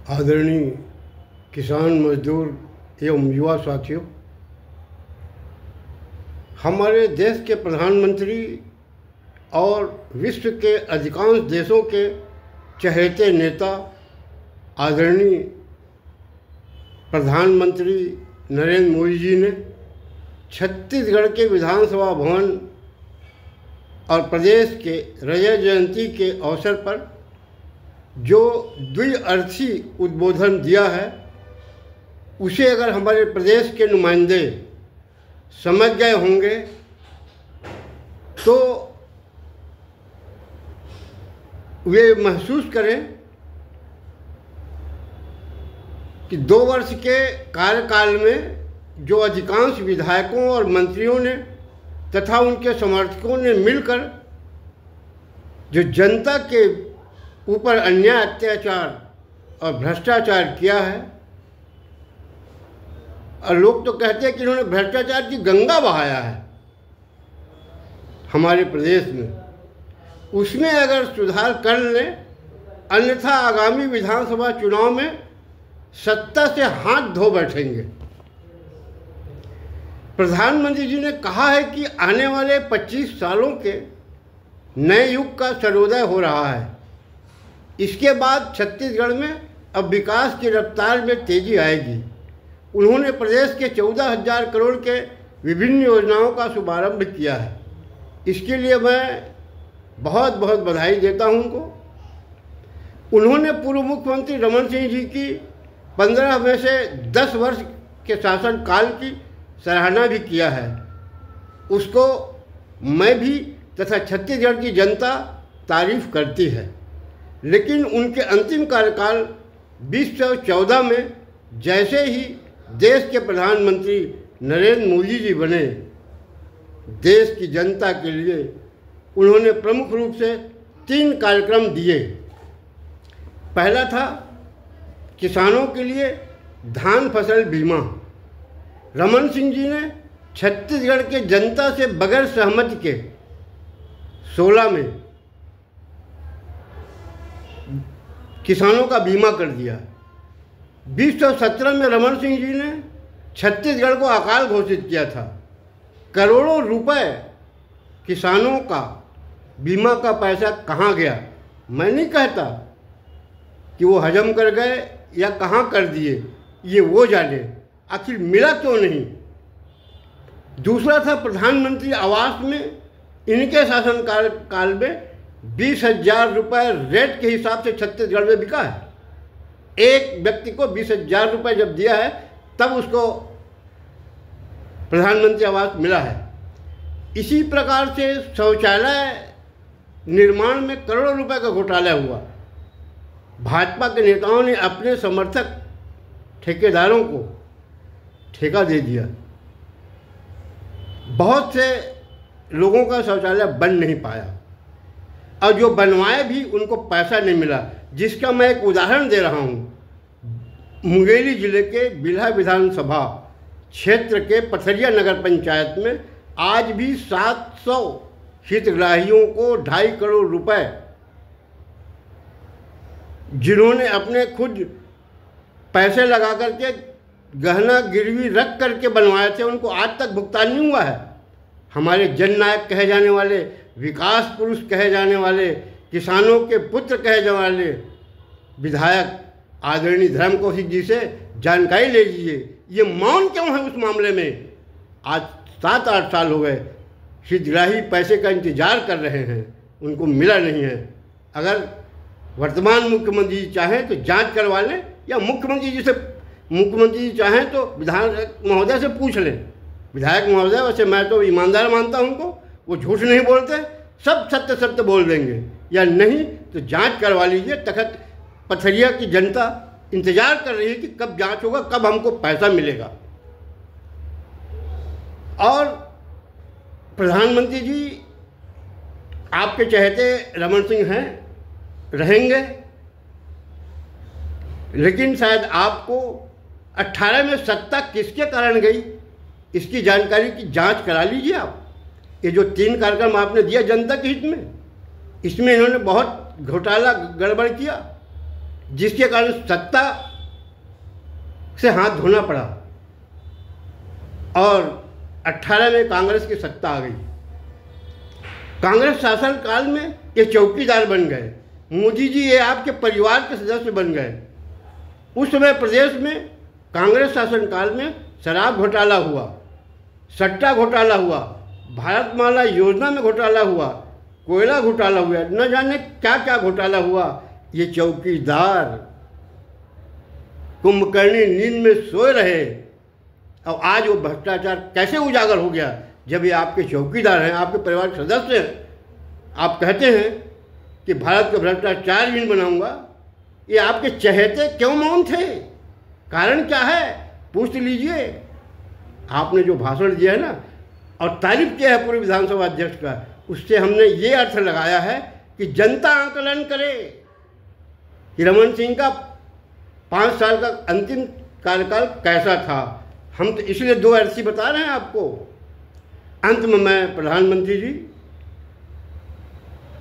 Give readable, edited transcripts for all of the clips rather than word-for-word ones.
आदरणीय किसान मजदूर एवं युवा साथियों, हमारे देश के प्रधानमंत्री और विश्व के अधिकांश देशों के चहेते नेता आदरणीय प्रधानमंत्री नरेंद्र मोदी जी ने छत्तीसगढ़ के विधानसभा भवन और प्रदेश के रजत जयंती के अवसर पर जो द्विअर्थी उद्बोधन दिया है, उसे अगर हमारे प्रदेश के नुमाइंदे समझ गए होंगे तो वे महसूस करें कि 2 वर्ष के कार्यकाल में जो अधिकांश विधायकों और मंत्रियों ने तथा उनके समर्थकों ने मिलकर जो जनता के ऊपर अन्याय, अत्याचार और भ्रष्टाचार किया है, और लोग तो कहते हैं कि इन्होंने भ्रष्टाचार की गंगा बहाया है हमारे प्रदेश में, उसमें अगर सुधार कर लें, अन्यथा आगामी विधानसभा चुनाव में सत्ता से हाथ धो बैठेंगे। प्रधानमंत्री जी ने कहा है कि आने वाले 25 सालों के नए युग का सर्वोदय हो रहा है। इसके बाद छत्तीसगढ़ में अब विकास की रफ्तार में तेजी आएगी। उन्होंने प्रदेश के 14,000 करोड़ के विभिन्न योजनाओं का शुभारंभ किया है। इसके लिए मैं बहुत बहुत बधाई देता हूं उनको। उन्होंने पूर्व मुख्यमंत्री रमन सिंह जी की 15 में से 10 वर्ष के शासनकाल की सराहना भी किया है। उसको मैं भी तथा छत्तीसगढ़ की जनता तारीफ करती है। लेकिन उनके अंतिम कार्यकाल 2014 में जैसे ही देश के प्रधानमंत्री नरेंद्र मोदी जी बने, देश की जनता के लिए उन्होंने प्रमुख रूप से 3 कार्यक्रम दिए। पहला था किसानों के लिए धान फसल बीमा। रमन सिंह जी ने छत्तीसगढ़ के जनता से बगैर सहमति के 16 में किसानों का बीमा कर दिया। 2017 में रमन सिंह जी ने छत्तीसगढ़ को अकाल घोषित किया था। करोड़ों रुपए किसानों का बीमा का पैसा कहाँ गया, मैं नहीं कहता कि वो हजम कर गए या कहाँ कर दिए, ये वो जाने, आखिर मिला क्यों नहीं। दूसरा था प्रधानमंत्री आवास में इनके शासन काल में 20,000 रुपये रेट के हिसाब से छत्तीसगढ़ में बिका है। एक व्यक्ति को 20,000 रुपये जब दिया है तब उसको प्रधानमंत्री आवास मिला है। इसी प्रकार से शौचालय निर्माण में करोड़ों रुपए का घोटाला हुआ। भाजपा के नेताओं ने अपने समर्थक ठेकेदारों को ठेका दे दिया। बहुत से लोगों का शौचालय बन नहीं पाया और जो बनवाए भी उनको पैसा नहीं मिला। जिसका मैं एक उदाहरण दे रहा हूँ। मुंगेली जिले के बिल्हा विधानसभा क्षेत्र के पथरिया नगर पंचायत में आज भी 700 हितग्राहियों को 2.5 करोड़ रुपए, जिन्होंने अपने खुद पैसे लगा करके गहना गिरवी रख करके बनवाए थे, उनको आज तक भुगतान नहीं हुआ है। हमारे जननायक कहे जाने वाले, विकास पुरुष कहे जाने वाले, किसानों के पुत्र कहे जाने वाले विधायक आदरणीय धर्म कौशिक जी से जानकारी ले लीजिए, ये मौन क्यों है उस मामले में। आज 7-8 साल हो गए, हितग्राही पैसे का इंतजार कर रहे हैं, उनको मिला नहीं है। अगर वर्तमान मुख्यमंत्री जी चाहें तो जांच करवा लें, या मुख्यमंत्री जी चाहें तो विधायक महोदय से पूछ लें। विधायक महोदय वैसे मैं तो ईमानदार मानता हूं उनको, वो झूठ नहीं बोलते, सब सत्य सत्य बोल देंगे। या नहीं तो जांच करवा लीजिए। तखत पथरिया की जनता इंतजार कर रही है कि कब जांच होगा, कब हमको पैसा मिलेगा। और प्रधानमंत्री जी आपके चहेते रमन सिंह हैं, रहेंगे, लेकिन शायद आपको 18 में सत्ता किसके कारण गई इसकी जानकारी की जांच करा लीजिए आप। ये जो 3 कार्यक्रम आपने दिया जनता के हित में, इसमें इन्होंने बहुत घोटाला गड़बड़ किया। जिसके कारण सत्ता से हाथ धोना पड़ा और 18 में कांग्रेस की सत्ता आ गई। कांग्रेस शासन काल में ये चौकीदार बन गए, मोदी जी ये आपके परिवार के सदस्य बन गए। उस समय प्रदेश में कांग्रेस शासन काल में शराब घोटाला हुआ, सट्टा घोटाला हुआ, भारतमाला योजना में घोटाला हुआ, कोयला घोटाला हुआ, न जाने क्या क्या घोटाला हुआ। ये चौकीदार कुंभकर्णी नींद में सोए रहे और आज वो भ्रष्टाचार कैसे उजागर हो गया जब ये आपके चौकीदार हैं, आपके परिवार के सदस्य हैं। आप कहते हैं कि भारत को भ्रष्टाचारहीन बनाऊंगा, ये आपके चहेते क्यों मौन थे? कारण क्या है? पूछ लीजिए। आपने जो भाषण दिया है ना और तारीफ किया है पूर्व विधानसभा अध्यक्ष का, उससे हमने ये अर्थ लगाया है कि जनता आंकलन करे कि रमन सिंह का 5 साल का अंतिम कार्यकाल कैसा था। हम तो इसलिए 2 अर्थ बता रहे हैं आपको। अंत में मैं प्रधानमंत्री जी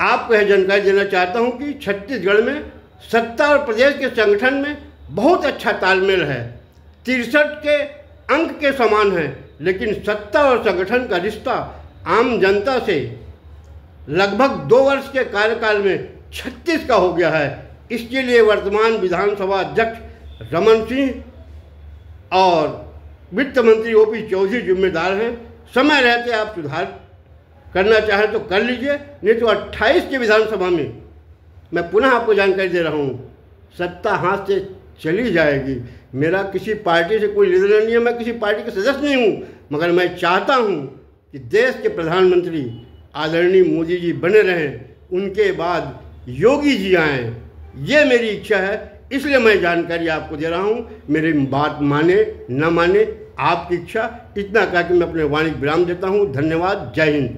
आपको यह जानकारी देना चाहता हूं कि छत्तीसगढ़ में सत्ता और प्रदेश के संगठन में बहुत अच्छा तालमेल है। 63 के अंक के समान है, लेकिन सत्ता और संगठन का रिश्ता आम जनता से लगभग 2 वर्ष के कार्यकाल में 36 का हो गया है। इसके लिए वर्तमान विधानसभा अध्यक्ष रमन सिंह और वित्त मंत्री ओपी चौधरी जिम्मेदार हैं। समय रहते आप सुधार करना चाहें तो कर लीजिए, नहीं तो 28 की विधानसभा में मैं पुनः आपको जानकारी दे रहा हूँ, सत्ता हाथ से चली जाएगी। मेरा किसी पार्टी से कोई लेना नहीं है, मैं किसी पार्टी का सदस्य नहीं हूँ, मगर मैं चाहता हूँ कि देश के प्रधानमंत्री आदरणीय मोदी जी बने रहें, उनके बाद योगी जी आएँ। ये मेरी इच्छा है, इसलिए मैं जानकारी आपको दे रहा हूँ। मेरी बात माने न माने आपकी इच्छा। इतना कह के मैं अपने वाणी विराम देता हूँ। धन्यवाद। जय हिंद।